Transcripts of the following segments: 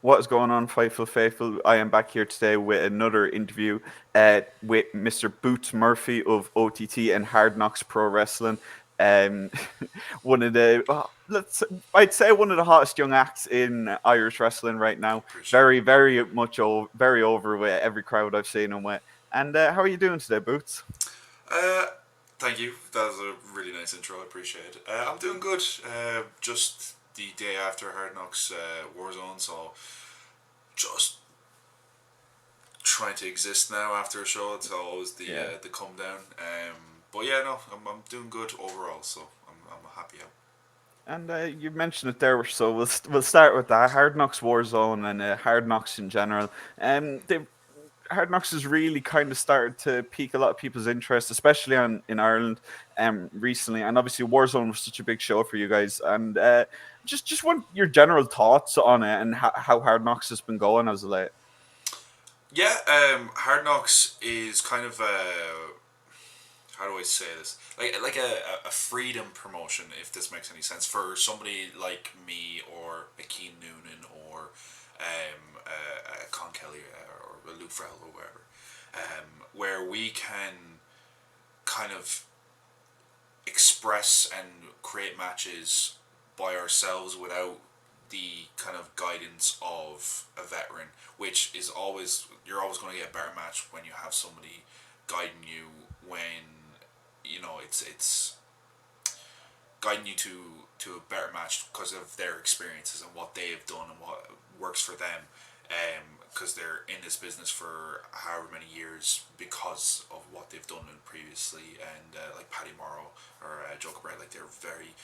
What is going on, Fightful Faithful? I am back here today with another interview with Mr. Boots Murphy of OTT and Hard Knocks Pro Wrestling. Um, one of the I'd say one of the hottest young acts in Irish wrestling right now. Appreciate Very, very much very over with every crowd I've seen him with. And how are you doing today, Boots? it. Thank you. That was a really nice intro. I appreciate it. I'm doing good. Just the day after Hard Knocks Warzone, so just trying to exist now after a show. It's always Yeah. the come down. But yeah, no, I'm doing good overall. So I'm happy out. And you mentioned it there, so we'll start with that Hard Knocks Warzone and Hard Knocks in general. The Hard Knocks has really kind of started to pique a lot of people's interest, especially in Ireland, recently. And obviously, Warzone was such a big show for you guys. And just want your general thoughts on it and how Hard Knocks has been going as of late. Yeah, Hard Knocks is kind of how do I say this? Like a freedom promotion, if this makes any sense, for somebody like me or a Keen Noonan or a Con Kelly or a Luke Farrell or wherever, where we can kind of express and create matches by ourselves without the kind of guidance of a veteran, which is always you're always going to get a better match when you have somebody guiding you when it's guiding you to a better match because of their experiences and what they have done and what works for them. Because they're in this business for however many years because of what they've done previously, and like Paddy Morrow or Joe Cabret, like they're very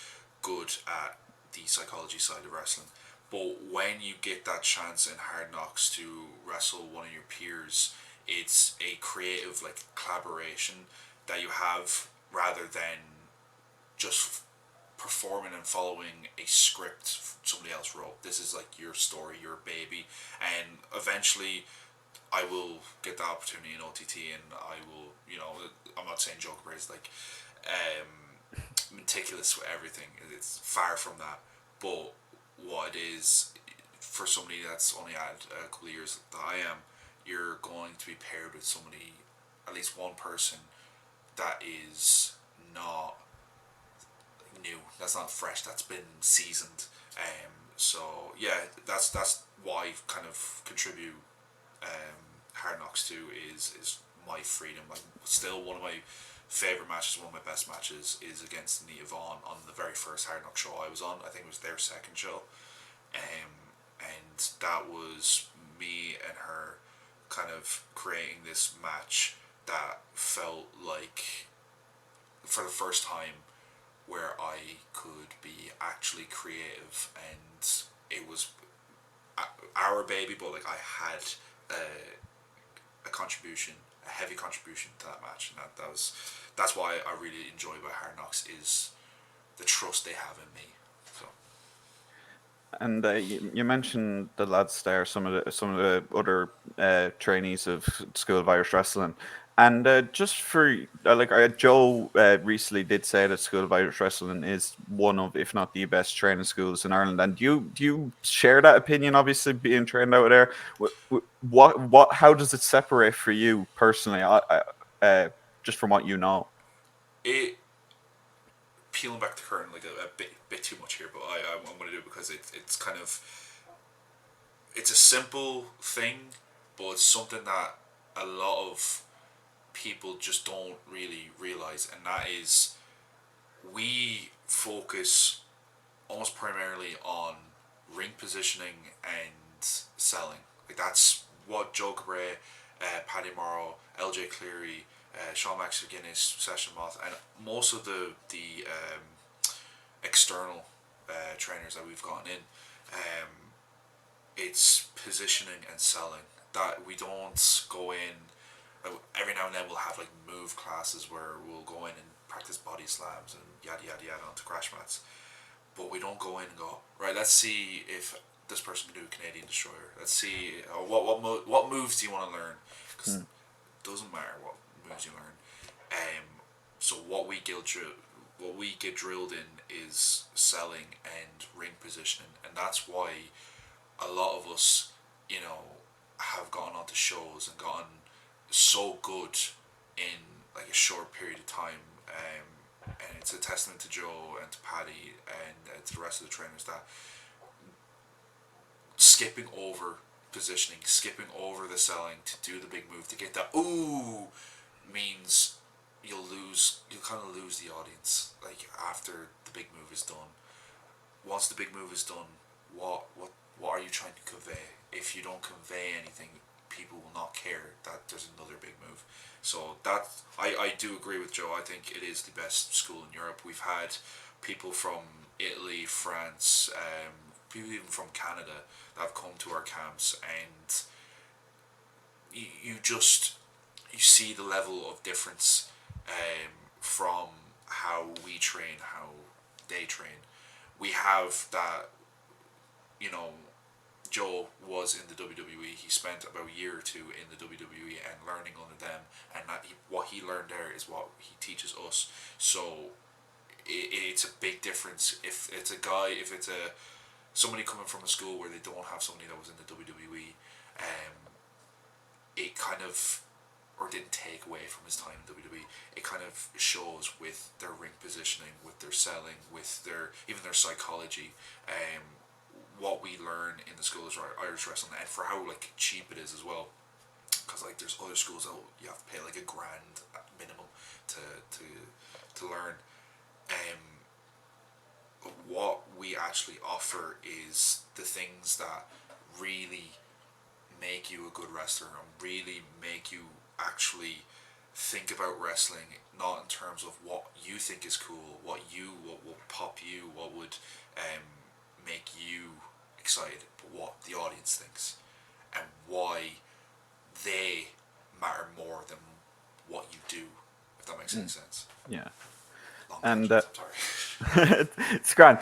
good at the psychology side of wrestling. But when you get that chance in Hard Knocks to wrestle one of your peers, it's a creative like collaboration that you have rather than just performing and following a script somebody else wrote. This is like your story, your baby, and eventually I will get the opportunity in OTT, and I will, I'm not saying Joker is like meticulous with everything. It's far from that, but what it is for somebody that's only had a couple of years that I am, you're going to be paired with somebody, at least one person that is not new. That's not fresh. That's been seasoned. So yeah, that's what I kind of contribute Hard Knocks to is my freedom. Like still one of my favorite matches, one of my best matches is against Nia Vaughn on the very first Hard Knock show I was on. I think it was their second show, and that was me and her kind of creating this match that felt like for the first time where I could be actually creative, and it was our baby, but like I had a contribution, a heavy contribution to that match, and that's why I really enjoy about Hard Knocks is the trust they have in me. So And you mentioned the lads there, some of the other trainees of School of Irish Wrestling, and just for like Joe recently did say that School of Irish Wrestling is one of, if not the best training schools in Ireland. And do you share that opinion? Obviously, being trained out there, what how does it separate for you personally? Just from what you know. it peeling back the curtain like a bit too much here, but I'm going to do it because it's kind of it's a simple thing, but it's something that a lot of people just don't really realize, and that is we focus almost primarily on ring positioning and selling. Like that's what Joe Cabret, Paddy Morrow, LJ Cleary, Sean Max McGuinness, Session Moth, and most of the external trainers that we've gotten in, it's positioning and selling. That we don't go in. Every now and then we'll have like move classes where we'll go in and practice body slams and yada yada yada onto crash mats, but we don't go in and go right. Let's see if this person can do a Canadian destroyer. Let's see what moves do you want to learn? Because Hmm. it doesn't matter what moves you learn. So what we get drilled in is selling and ring positioning, and that's why a lot of us you know, have gotten onto shows and gotten so good in like a short period of time. And it's a testament to Joe and to Paddy and to the rest of the trainers that skipping over positioning, skipping over the selling to do the big move to get that ooh means you'll kind of lose the audience like after the big move is done. Once the big move is done, what are you trying to convey? If you don't convey anything, people will not care that there's another big move. So that I do agree with Joe. I think it is the best school in Europe. We've had people from Italy, France, people even from Canada that have come to our camps, and you just you see the level of difference from how we train, how they train. We have that, you know, Joe was in the WWE. He spent about a year or two in the WWE and learning under them, and what he learned there is what he teaches us. So it's a big difference if it's a guy, if it's a somebody coming from a school where they don't have somebody that was in the WWE. It kind of or didn't take away from his time in WWE. It kind of shows with their ring positioning, with their selling, with their even their psychology. What we learn in the school of Irish wrestling, and for how like cheap it is as well. Because like there's other schools that you have to pay like $1,000 minimum to to learn. What we actually offer is the things that really make you a good wrestler and really make you actually think about wrestling, not in terms of what you think is cool, what will pop you, what would make you excited, but what the audience thinks and why they matter more than what you do, if that makes any sense. Yeah. Long And tangents, I'm sorry. it's grand.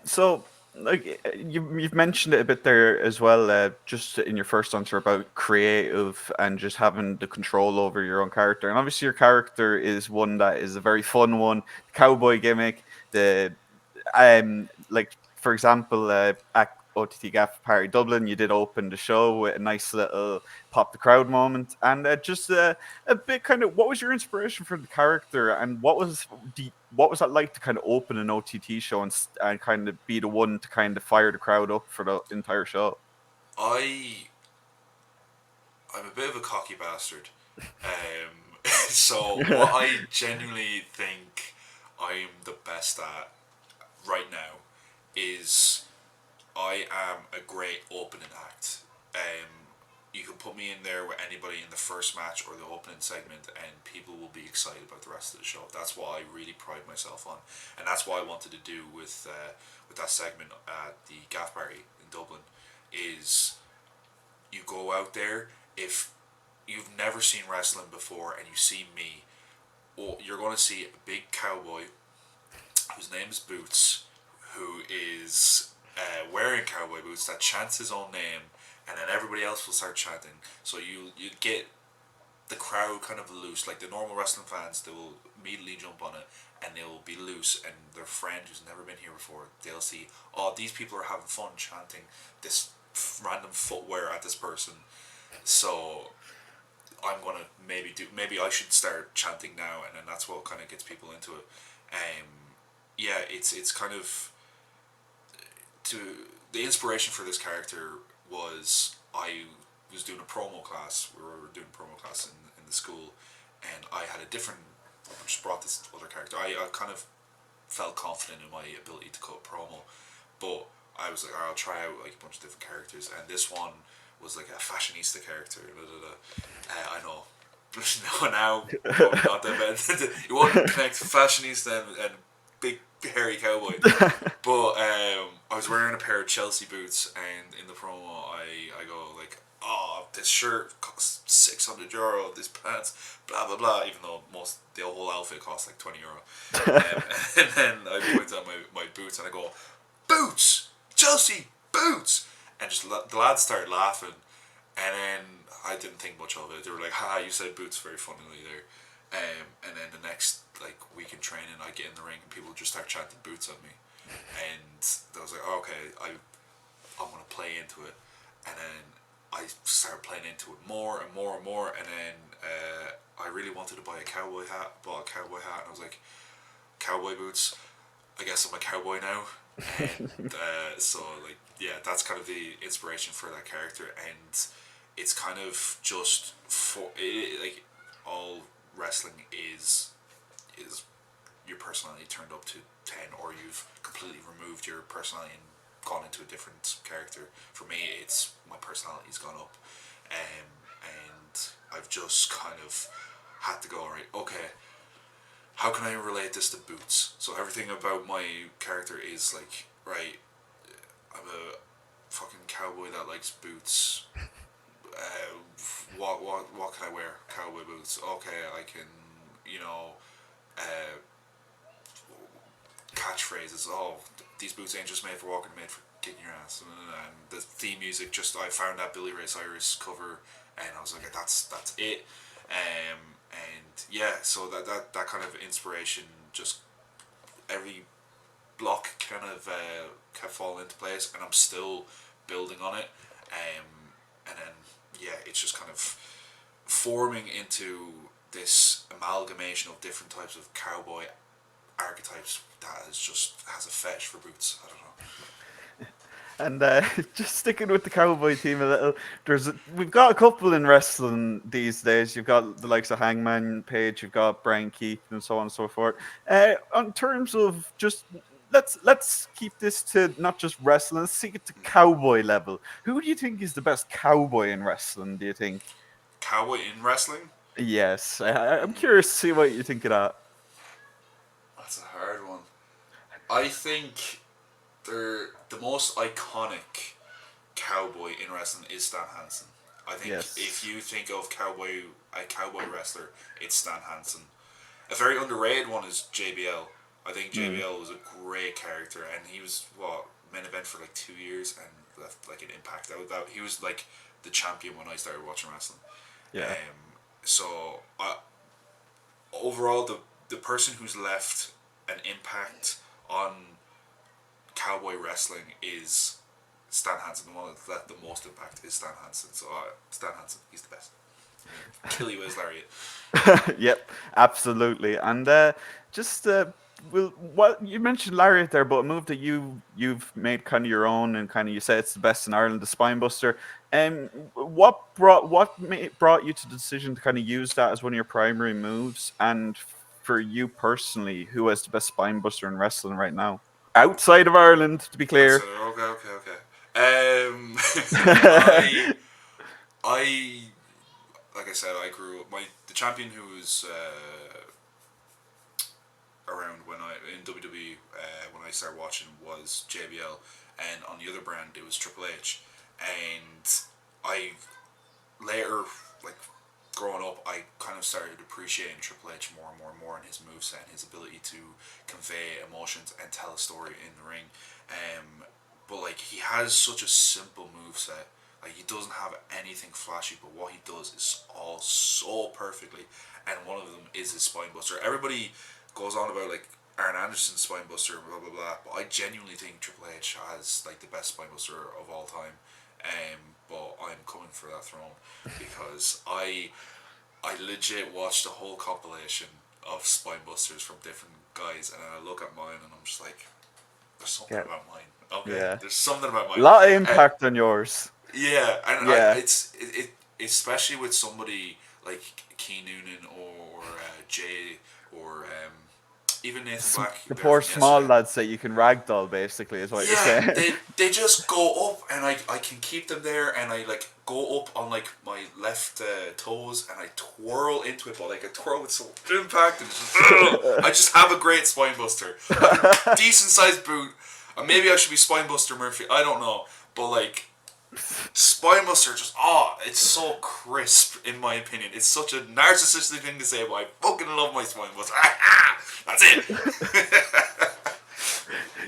So like you've mentioned it a bit there as well, just in your first answer about creative and just having the control over your own character. And obviously, your character is one that is a very fun one. The cowboy gimmick, the like for example, at OTT Gaff Party Dublin, you did open the show with a nice little pop the crowd moment, and just a bit kind of what was your inspiration for the character, and what was that like to kind of open an OTT show and kind of be the one to kind of fire the crowd up for the entire show? I I'm a bit of a cocky bastard. So what I genuinely think I'm the best at right now is I am a great opening act. You can put me in there with anybody in the first match or the opening segment, and people will be excited about the rest of the show. That's what I really pride myself on, and that's what I wanted to do with that segment at the Gaff Party in Dublin. Is you go out there, if you've never seen wrestling before and you see me, well, you're going to see a big cowboy whose name is Boots, who is wearing cowboy boots that chants his own name, and then everybody else will start chanting. So you get the crowd kind of loose, like the normal wrestling fans. They will immediately jump on it, and they will be loose. And their friend who's never been here before, they'll see, oh, these people are having fun chanting this random footwear at this person. So I'm gonna maybe I should start chanting now, and then that's what kind of gets people into it. Yeah, it's kind of to the inspiration for this character was I was doing a promo class. We were doing a promo class in the school, and I had a different. Just brought this other character. I kind of felt confident in my ability to cut promo, but I was like, I'll try out like a bunch of different characters, and this one was like a fashionista character. I know. No, now probably not that bad. You won't connect fashionista and big hairy cowboy. But I was wearing a pair of Chelsea boots, and in the promo, I go like, "Oh, this shirt costs €600. This pants, blah blah blah." Even though the whole outfit costs like €20. And then I point out my boots, and I go, "Boots, Chelsea boots," and just the lads start laughing, and then I didn't think much of it. They were like, "Ha, you said boots very funnily there." And then the next like week in training, I get in the ring and people just start chanting boots at me, and I was like, oh, okay, I'm gonna play into it, and then I started playing into it more and more and more, and then I really wanted to buy a cowboy hat. Bought a cowboy hat, and I was like, cowboy boots. I guess I'm a cowboy now, and so like yeah, that's kind of the inspiration for that character, and it's kind of just for like all wrestling is your personality turned up to 10, or you've completely removed your personality and gone into a different character. For me, it's my personality's gone up, and I've just kind of had to go, right, okay, how can I relate this to boots? So everything about my character is like, right, I'm a fucking cowboy that likes boots. Uh, what can I wear? Cowboy boots. Okay, I can, you know, uh, catchphrases. Oh, these boots ain't just made for walking, made for kicking your ass. And the theme music, just I found that Billy Ray Cyrus cover, and I was like, that's it. And yeah, so that kind of inspiration, just every block kind of kept falling into place, and I'm still building on it. And then yeah, it's just kind of forming into this amalgamation of different types of cowboy archetypes that is just has a fetish for boots. I don't know. And just sticking with the cowboy team a little, we've got a couple in wrestling these days. You've got the likes of Hangman Page, you've got Brian Keith, and so on and so forth. On terms of just let's keep this to not just wrestling. Let's take it to cowboy level. Who do you think is the best cowboy in wrestling? Do you think? Cowboy in wrestling? Yes, I'm curious to see what you think of that. That's a hard one. I think they're the most iconic cowboy in wrestling is Stan Hansen. I think Yes. if you think of a cowboy wrestler, it's Stan Hansen. A very underrated one is JBL. I think JBL was a great character, and he was main event for like 2 years and left like an impact. That he was like the champion when I started watching wrestling. Yeah. So overall, the person who's left an impact on cowboy wrestling is Stan Hansen. The one that left the most impact is Stan Hansen. So Stan Hansen, he's the best. Kill you with his lariat. Yep, absolutely. And just what you mentioned lariat there, but a move that you've made kind of your own, and kind of you say it's the best in Ireland, the spine buster. What brought you to the decision to kind of use that as one of your primary moves? And for you personally, who has the best spine buster in wrestling right now, outside of Ireland, to be That's clear? okay. I like I said, I grew up. The champion who was around when I in WWE when I started watching was JBL, and on the other brand it was Triple H, and I later like growing up I kind of started appreciating Triple H more and more and more, and his moveset and his ability to convey emotions and tell a story in the ring. But like he has such a simple moveset. Like he doesn't have anything flashy, but what he does is all so perfectly. And one of them is his spine buster. Everybody goes on about like Arn Anderson's spine buster, blah blah blah. But I genuinely think Triple H has like the best spine buster of all time. But I'm coming for that throne because I legit watched a whole compilation of spine busters from different guys, and I look at mine and I'm just like, there's something Yeah. about mine. Okay, Yeah. there's something about A mine. lot of impact on yours. Yeah, and Yeah. it especially with somebody like Key Noonan or Jay or even Nathan Black. The there poor from small yesterday. lads that you can ragdoll, basically, is what you're Yeah, saying. they just go up, and I can keep them there, and I like go up on like my left toes, and I twirl into it, but like I twirl with some impact, and it's just, I just have a great spine buster. I have a decent sized boot. Maybe I should be spine buster Murphy. I don't know, but like spine buster, just it's so crisp in my opinion. It's such a narcissistic thing to say, but I fucking love my spine buster. That's it.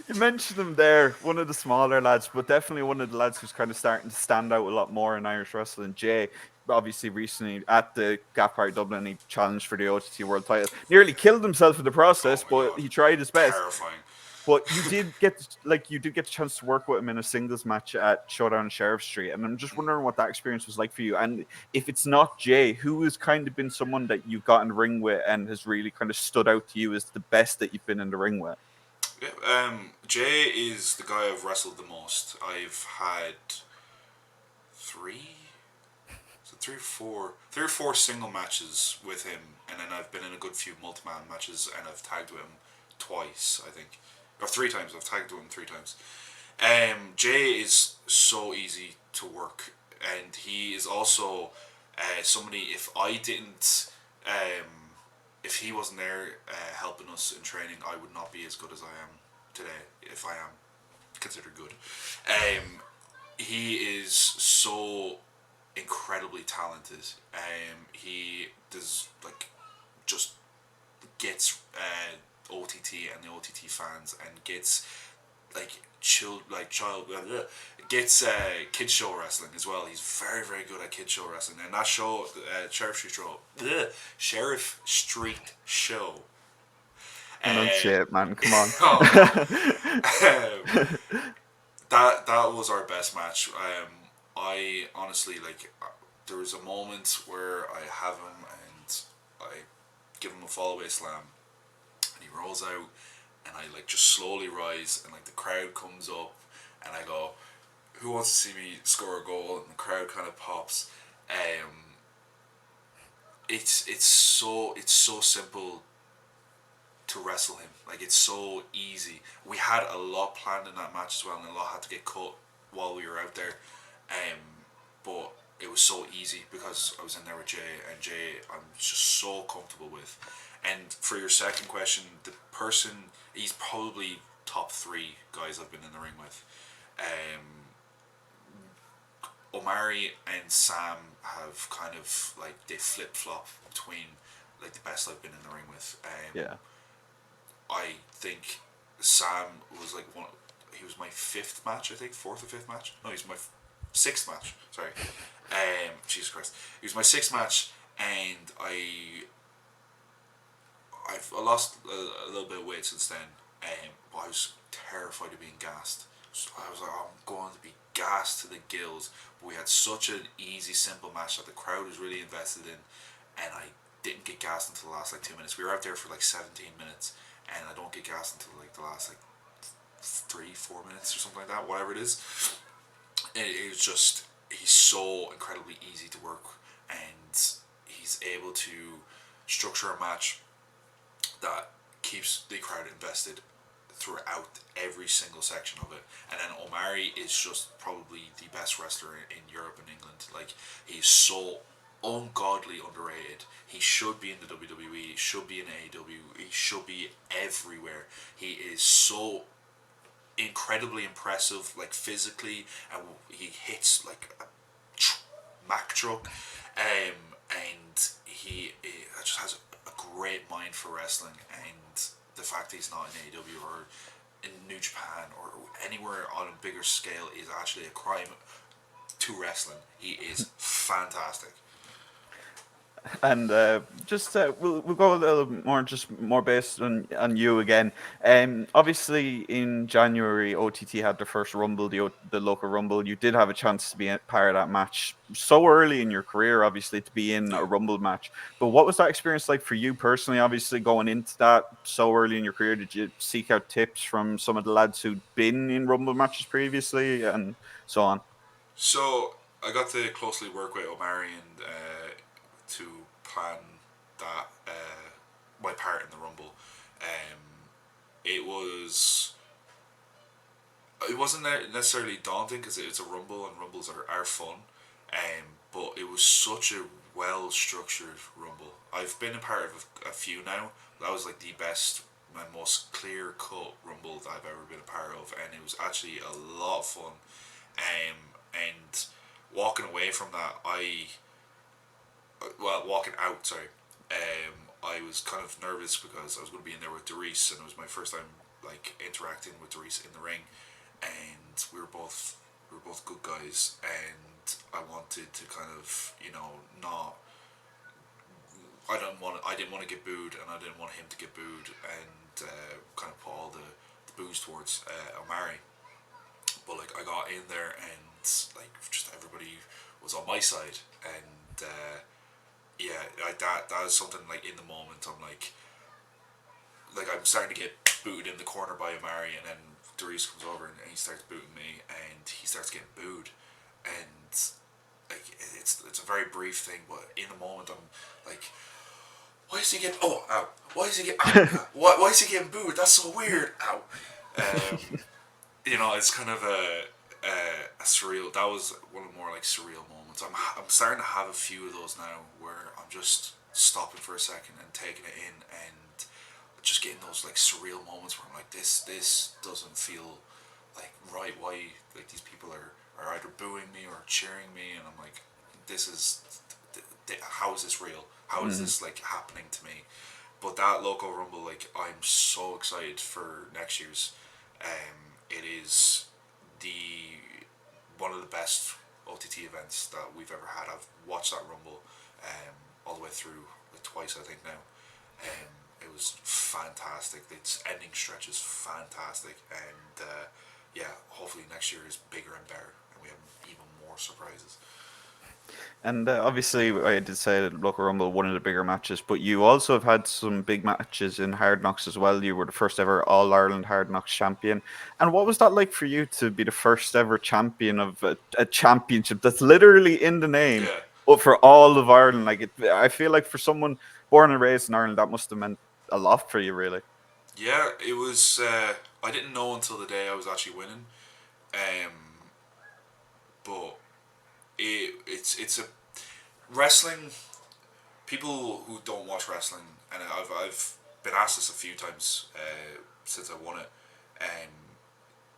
You mentioned him there, one of the smaller lads, but definitely one of the lads who's kind of starting to stand out a lot more in Irish wrestling. Jay, obviously recently at the Gap Party Dublin, he challenged for the OTT World Title. Nearly killed himself in the Oh process, my but god, he tried his best. terrifying. But you did get a chance to work with him in a singles match at Showdown Sheriff Street, and I'm just wondering what that experience was like for you. And if it's not Jay, who has kind of been someone that you've got in the ring with and has really kind of stood out to you as the best that you've been in the ring with? Yeah, Jay is the guy I've wrestled the most. I've had three, so three or four single matches with him, and then I've been in a good few multi-man matches, and I've tagged with him twice, I think, or three times. I've tagged with him three times. Jay is so easy to work, and he is also somebody. If he wasn't there helping us in training, I would not be as good as I am today. If I am considered good, he is so incredibly talented. He does just gets OTT and the OTT fans and gets gets kid show wrestling as well. He's very very good at kid show wrestling, and that show Sheriff Street Show. Enunciate, man. Come on. That was our best match. I honestly there was a moment where I have him and I give him a fallaway slam, and he rolls out, and I just slowly rise, and the crowd comes up, and I go, "Who wants to see me score a goal?" And the crowd kind of pops. It's so simple to wrestle him. It's so easy. We had a lot planned in that match as well, and a lot had to get cut while we were out there. But it was so easy because I was in there with Jay, and Jay I'm just so comfortable with. And for your second question, the person, he's probably top three guys I've been in the ring with. Omari and Sam have kind of they flip flop between the best I've been in the ring with. Yeah. I think Sam was one. He was my fifth match, I think, fourth or fifth match. No, he's my sixth match. Sorry, Jesus Christ, he was my sixth match, and I've lost a little bit of weight since then. But I was terrified of being gassed. So I was like, oh, I'm going to be gassed to the gills. But we had such an easy, simple match that the crowd was really invested in, and I didn't get gassed until the last 2 minutes. We were out there for 17 minutes, and I don't get gassed until the last 3-4 minutes or something like that, whatever it is. It was just, he's so incredibly easy to work, and he's able to structure a match that keeps the crowd invested throughout every single section of it. And then Omari is just probably the best wrestler in Europe and England. He's so ungodly underrated. He should be in the WWE, he should be in AEW, he should be everywhere. He is so incredibly impressive, physically, and he hits a Mack truck, and he just has a great mind for wrestling. And the fact that he's not in AEW or in New Japan or anywhere on a bigger scale is actually a crime to wrestling. He is fantastic. And we'll go a little more, just more based on you again. Obviously in January OTT had their first Rumble, the local Rumble. You did have a chance to be a part of that match so early in your career, obviously, to be in a Rumble match. But what was that experience like for you personally? Obviously going into that so early in your career, did you seek out tips from some of the lads who'd been in Rumble matches previously and so on? So I got to closely work with Omari and to plan that my part in the Rumble. It was it wasn't necessarily daunting because it's a Rumble and Rumbles are fun. But it was such a well structured Rumble. I've been a part of a few now. That was the best, my most clear cut Rumble that I've ever been a part of, and it was actually a lot of fun. And walking away from that, walking out, sorry, I was kind of nervous because I was going to be in there with Doris, and it was my first time interacting with Doris in the ring, and we were both good guys, and I wanted to kind of not. I didn't want to get booed, and I didn't want him to get booed, and kind of put all the booze towards Omari, but like I got in there and like just everybody was on my side, and yeah, like that is something like in the moment I'm like I'm starting to get booted in the corner by Omari, and then Darius comes over and he starts booting me, and he starts getting booed, and like it's a very brief thing, but in the moment I'm like, why is he getting ow? Why is he getting why is he getting booed? That's so weird. Ow. Um, it's kind of a surreal. That was one of the more like surreal moments. I'm starting to have a few of those now where I'm just stopping for a second and taking it in and just getting those like surreal moments where I'm like, this doesn't feel like right. Why like these people are either booing me or cheering me, and I'm like, this is how is this real? How is this like happening to me? But that local rumble, like I'm so excited for next year's. It is the one of the best OTT events that we've ever had. I've watched that rumble all the way through like twice I think now. It was fantastic. Its ending stretch is fantastic, and yeah, hopefully next year is bigger and better, and we have even more surprises. And obviously, I did say that local rumble one of the bigger matches, but you also have had some big matches in Hard Knocks as well. You were the first ever All Ireland Hard Knocks champion. And what was that like for you to be the first ever champion of a championship that's literally in the name, Yeah, but for all of Ireland? Like I feel like for someone born and raised in Ireland, that must have meant a lot for you, really. yeah, it was. I didn't know until the day I was actually winning, um, but it's a wrestling. People who don't watch wrestling, and I've been asked this a few times since I won it, and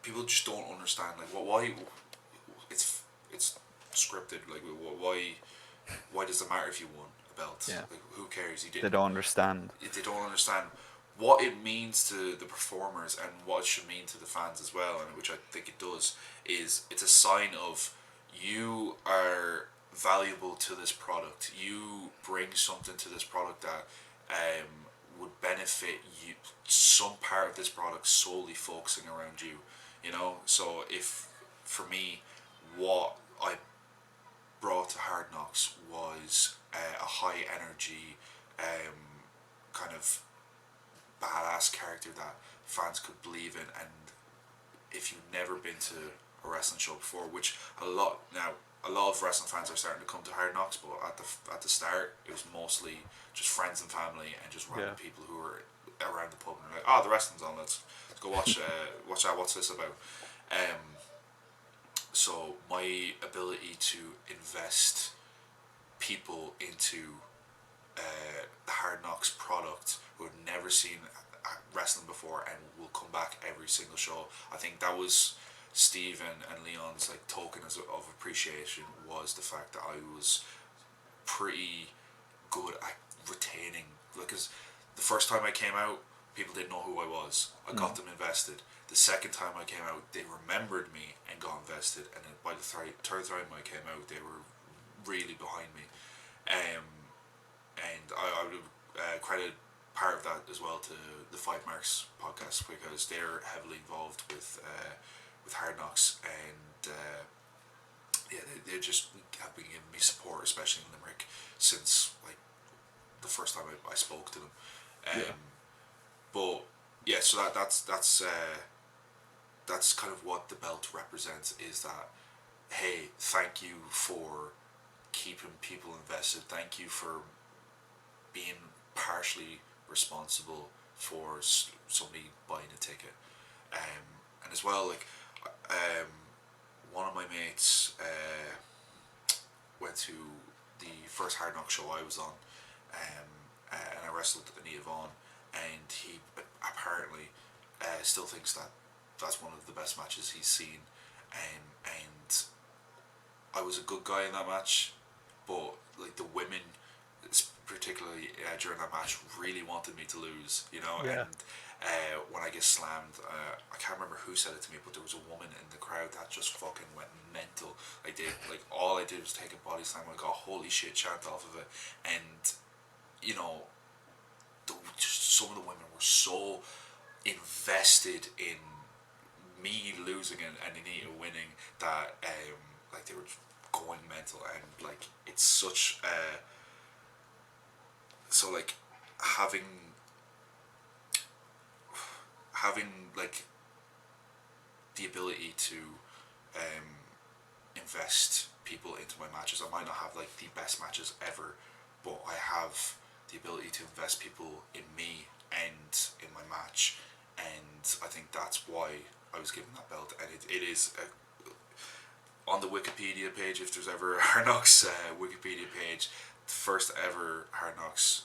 people just don't understand like why it's scripted. Like why does it matter if you won a belt? Yeah, Like who cares? You they didn't. don't understand. They don't understand what it means to the performers and what it should mean to the fans as well, and which I think it does. Is it's a sign of you are valuable to this product. You bring something to this product that would benefit you. Some part of this product solely focusing around you. So if for me, what I brought to Hard Knocks was a high energy, kind of badass character that fans could believe in. And if you've never been to a wrestling show before, which a lot of wrestling fans are starting to come to Hard Knocks, but at the start it was mostly just friends and family and just random Yeah. people who were around the pub and they're like, oh, the wrestling's on, let's go watch that. What's this about? Um, so my ability to invest people into the Hard Knocks product who had never seen wrestling before and will come back every single show. I think that was Steve and Leon's like token of appreciation was the fact that I was pretty good at retaining. Because the first time I came out, people didn't know who I was. I got them invested. The second time I came out, they remembered me and got invested. And then by the third time I came out, they were really behind me. Um, and I would credit part of that as well to the Five Marks podcast because they're heavily involved with Hard Knocks, and yeah, they just have been giving me support, especially in Limerick, since like the first time I spoke to them. Um, Yeah. but yeah, so that's kind of what the belt represents. Is that hey, thank you for keeping people invested. Thank you for being partially responsible for somebody buying a ticket. And as well, like um, one of my mates went to the first Hard Knock show I was on, and I wrestled Nia Vaughn, and he apparently still thinks that that's one of the best matches he's seen, and I was a good guy in that match, but like the women, particularly during that match, really wanted me to lose, Yeah. and when I get slammed, I can't remember who said it to me, but there was a woman in the crowd that just fucking went mental. Like all I did was take a body slam. I got holy shit chant off of it, and you know, just some of the women were so invested in me losing and Anita winning that like they were going mental, and like it's such so like having like the ability to invest people into my matches. I might not have like the best matches ever, but I have the ability to invest people in me and in my match, and I think that's why I was given that belt. And it is on the Wikipedia page, if there's ever a Hard Knocks Wikipedia page, the first ever Hard Knocks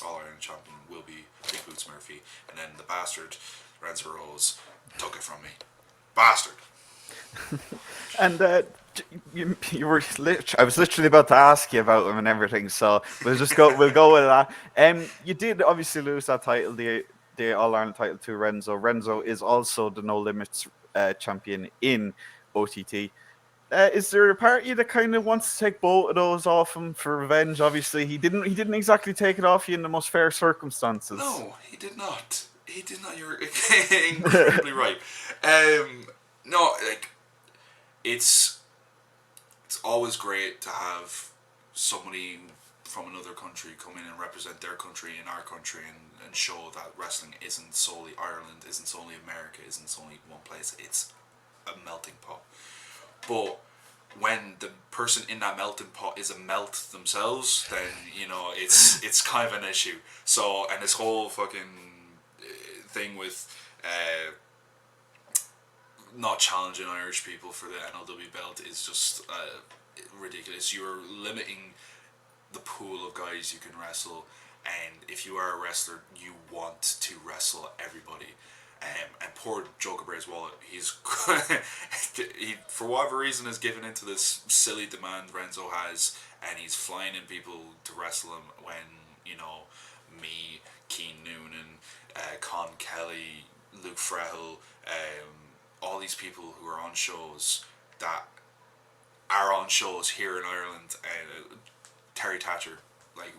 All Ireland champion will be Big Boots Murphy, and then the bastard Renzo Rose took it from me. Bastard. And you were I was literally about to ask you about them and everything, so we'll go with that. You did obviously lose that title, the All Ireland title to Renzo. Renzo is also the No Limits champion in OTT. Is there a part of you that kind of wants to take both of those off him for revenge? Obviously, he didn't exactly take it off you in the most fair circumstances. No, he did not. He did not. You're incredibly right. No, like it's always great to have somebody from another country come in and represent their country in our country, and show that wrestling isn't solely Ireland, isn't solely America, isn't solely one place. It's a melting pot. But when the person in that melting pot is a melt themselves, then it's kind of an issue. So, and this whole fucking thing with not challenging Irish people for the NLW belt is just ridiculous. You're limiting the pool of guys you can wrestle, and if you are a wrestler, you want to wrestle everybody. And poor Joe Cabrera's wallet, he for whatever reason has given into this silly demand Renzo has, and he's flying in people to wrestle him when me, Keane Noonan, Con Kelly, Luke Frehel, all these people who are on shows here in Ireland, Terry Thatcher, like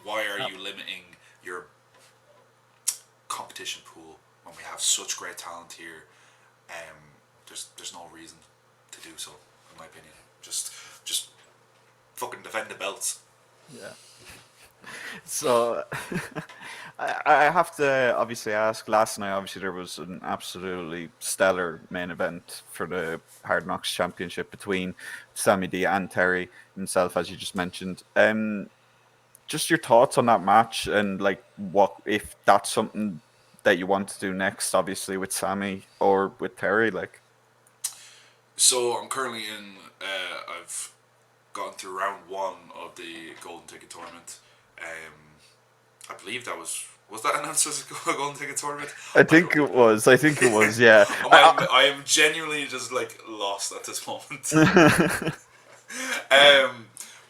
why are you limiting your competition pool when we have such great talent here? There's no reason to do so, in my opinion. Just fucking defend the belts. Yeah. So I have to obviously ask. Last night, obviously, there was an absolutely stellar main event for the Hard Knocks Championship between Sammy D and Terry himself, as you just mentioned. Just your thoughts on that match, and like what if that's something that you want to do next, obviously with Sammy or with Terry, like. So I'm currently in. I've gotten through round 1 of the Golden Ticket Tournament. I believe that was that announced as a Golden Ticket Tournament? I think it was, yeah. I am genuinely just like lost at this moment.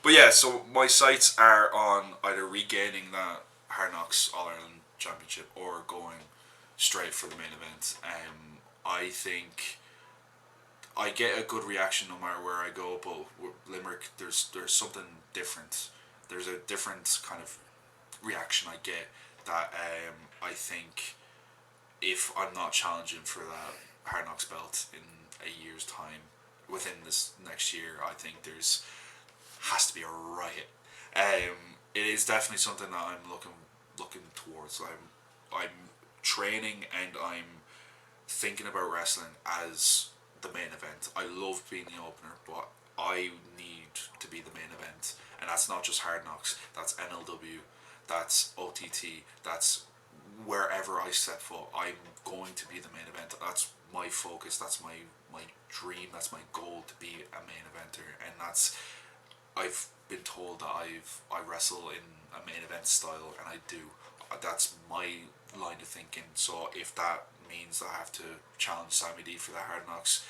But yeah, so my sights are on either regaining that Hard Knocks All Ireland Championship or going straight for the main event. I think I get a good reaction no matter where I go, but with Limerick, there's something different. There's a different kind of reaction I get that I think if I'm not challenging for that Hard Knocks belt in a year's time, within this next year, I think there's has to be a riot. It is definitely something that I'm looking towards. I'm training and I'm thinking about wrestling as the main event. I love being the opener, but I need to be the main event, and that's not just Hard Knocks. That's NLW, that's OTT, that's wherever I step foot. I'm going to be the main event. That's my focus. That's my dream. That's my goal, to be a main eventer, and that's. I've been told that I wrestle in a main event style, and I do. That's my line of thinking. So if that means I have to challenge Sammy D for the Hard Knocks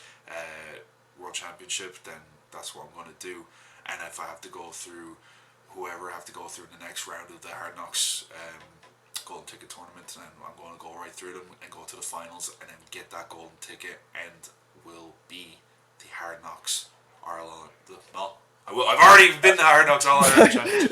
World Championship, then that's what I'm going to do. And if I have to go through whoever I have to go through the next round of the Hard Knocks Golden Ticket Tournament, then I'm going to go right through them and go to the finals and then get that golden ticket and will be the Hard Knocks Ireland. I've already been the Hard Knocks All Ireland Championship.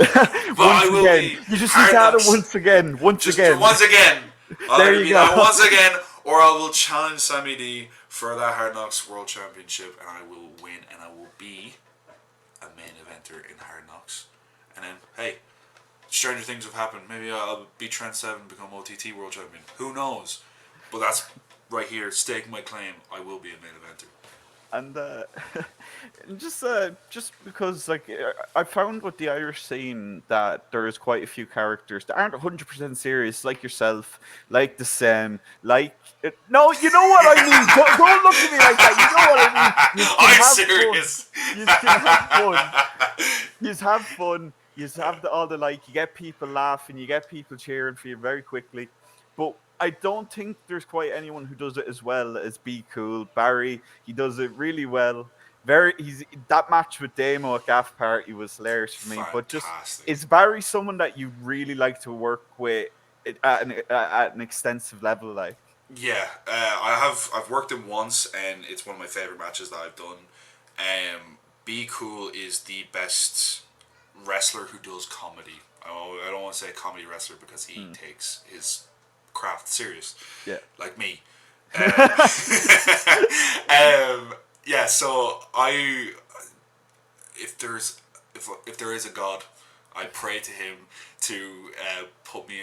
But I will be. You just need to add it once again. Once again, I'll There either you be that go. once again, or I will challenge Sammy D for that Hard Knocks World Championship, and I will win, and I will be a main eventer in Hard Knocks. And then, hey, stranger things have happened. Maybe I'll be Trent Seven, become OTT World Champion. Who knows? But that's right here, staking my claim. I will be a main eventer. And and just because like I found with the Irish scene that there is quite a few characters that aren't 100% serious, like yourself, like the Sen, like no, you know what I mean. Don't look at me like that. You know what I mean. You can I'm have fun. serious. You can have fun. You have fun. You have all the like. You get people laughing. You get people cheering for you very quickly. But I don't think there's quite anyone who does it as well as Be Cool. Barry, he does it really well. He's that match with Damo at Gaff Party was hilarious for me. But just Fantastic. is Barry someone that you really like to work with at an extensive level? Like, Yeah, I've worked him once, and it's one of my favorite matches that I've done. Be Cool is the best wrestler who does comedy. I don't want to say comedy wrestler because he takes his craft serious, yeah, like me. Um, yeah, so if there's if there is a God, I pray to him to put me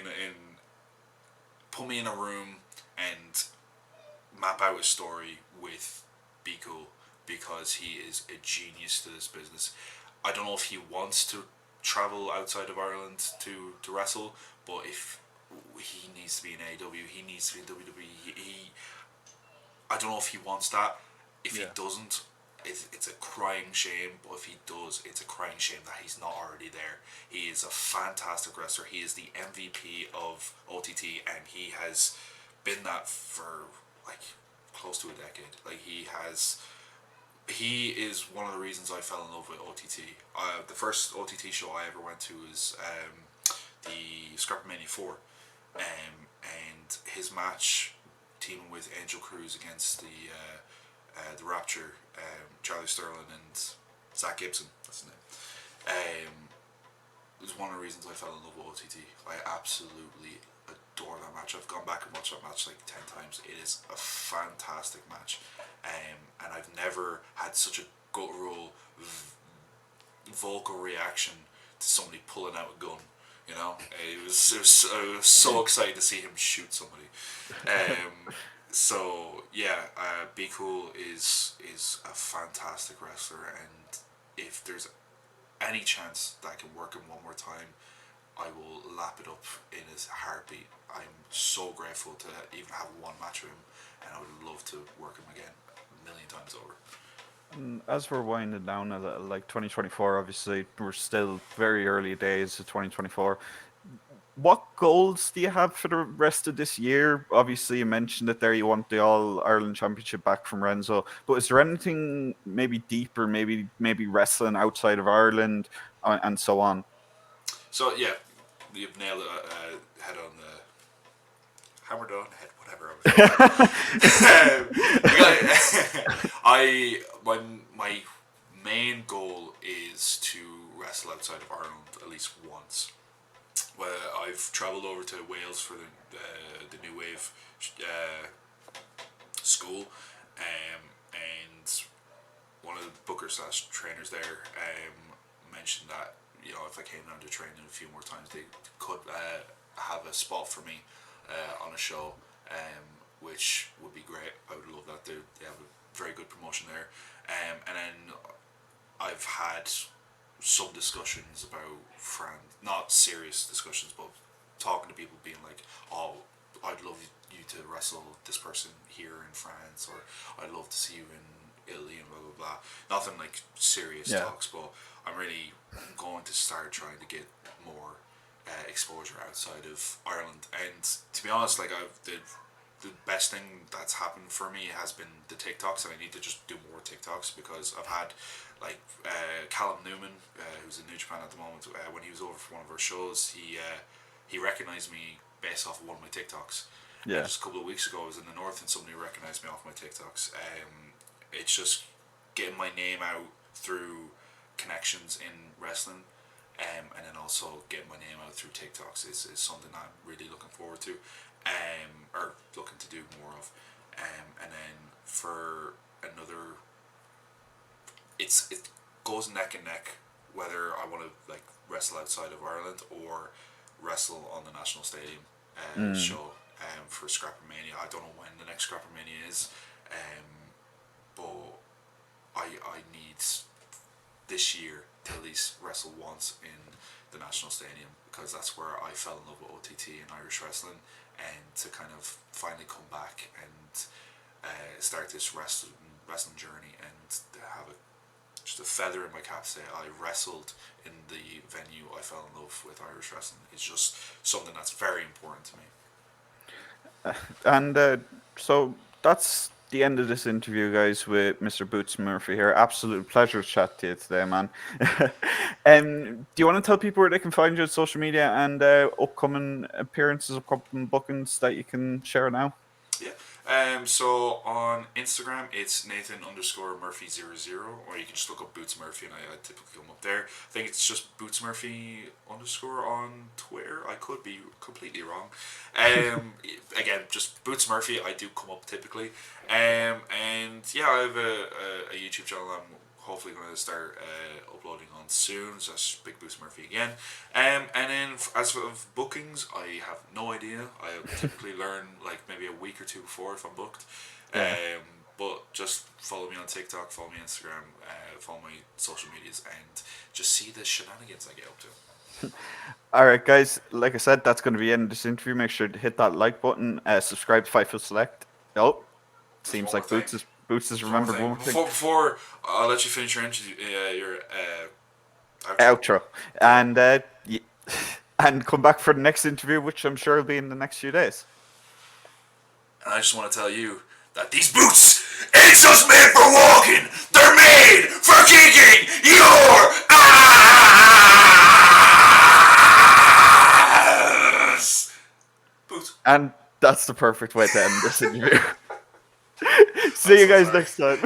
in a room and map out a story with Be Cool, because he is a genius to this business. I don't know if he wants to travel outside of Ireland to wrestle, but if he needs to be in AEW, he needs to be in WWE. I don't know if he wants that. If he yeah. doesn't, it's a crying shame. But if he does, it's a crying shame that he's not already there. He is a fantastic wrestler. He is the MVP of OTT, and he has been that for like close to a decade. Like he is one of the reasons I fell in love with OTT. The first OTT show I ever went to was the Scrapmania 4, and his match teaming with Angel Cruz against the Rapture, Charlie Sterling and Zach Gibson. That's his name. It was one of the reasons I fell in love with OTT. I absolutely adore that match. I've gone back and watched that match like 10 times. It is a fantastic match, and I've never had such a guttural, vocal reaction to somebody pulling out a gun. You know, I was so excited to see him shoot somebody. So yeah, Be Cool is a fantastic wrestler, and if there's any chance that I can work him one more time, I will lap it up in his heartbeat. I'm so grateful to even have one match with him, and I would love to work him again a million times over. As we're winding down a little, like 2024, obviously we're still very early days of 2024. What goals do you have for the rest of this year? Obviously, you mentioned it there. You want the All Ireland Championship back from Renzo, but is there anything maybe deeper, maybe wrestling outside of Ireland, and so on? So yeah, you've nailed it. Head on the hammered on head, whatever. I my main goal is to wrestle outside of Ireland at least once. Well, I've travelled over to Wales for the New Wave uh, school, and one of the bookers slash trainers there mentioned that, you know, if I came down to training a few more times, they could have a spot for me on a show, which would be great. I would love that. They have a very good promotion there, and then I've had some discussions about France, not serious discussions, but talking to people, being like, "Oh, I'd love you to wrestle this person here in France," or "I'd love to see you in Italy," and blah blah blah. Nothing like serious Yeah. talks, but I'm really going to start trying to get more exposure outside of Ireland. And to be honest, like the best thing that's happened for me has been the TikToks, and I need to just do more TikToks, because I've had like Callum Newman, who's in New Japan at the moment. When he was over for one of our shows, he recognized me based off of one of my TikToks. And Yeah. just a couple of weeks ago, I was in the north and somebody recognized me off my TikToks. It's just getting my name out through connections in wrestling, and then also getting my name out through TikToks is something I'm really looking forward to. or looking to do more of. And then for another, it goes neck and neck whether I want to like wrestle outside of Ireland or wrestle on the national stadium show for Scrappermania. I don't know when the next Scrappermania is, but I need this year to at least wrestle once in the national stadium, because that's where I fell in love with OTT and Irish wrestling, and to kind of finally come back and start this wrestling journey and have just a feather in my cap say I wrestled in the venue I fell in love with Irish wrestling. It's just something that's very important to me. And so that's the end of this interview, guys, with Mr. Boots Murphy here. Absolute pleasure to chat to you today, man. Do you want to tell people where they can find you on social media and upcoming appearances, upcoming bookings that you can share now? Yeah. So on Instagram, it's Nathan_Murphy00, or you can just look up Boots Murphy, and I typically come up there. I think it's just Boots Murphy _ on Twitter. I could be completely wrong. Again, just Boots Murphy. I do come up typically. And yeah, I have a YouTube channel I'm hopefully going to start uploading on soon. So that's Big Boots Murphy again. And then as of bookings, I have no idea. I typically learn like maybe a week or two before if I'm booked. Yeah. But just follow me on TikTok, follow me on Instagram, follow my social medias, and just see the shenanigans I get up to. All right, guys. Like I said, that's going to be the end of this interview. Make sure to hit that like button. Subscribe to Fightful Select. Oh, seems like Boots has remembered one thing. Before I'll let you finish your outro. And and come back for the next interview, which I'm sure will be in the next few days. And I just want to tell you that these boots ain't just made for walking. They're made for kicking your ass. Boots. And that's the perfect way to end this interview. See you guys next time.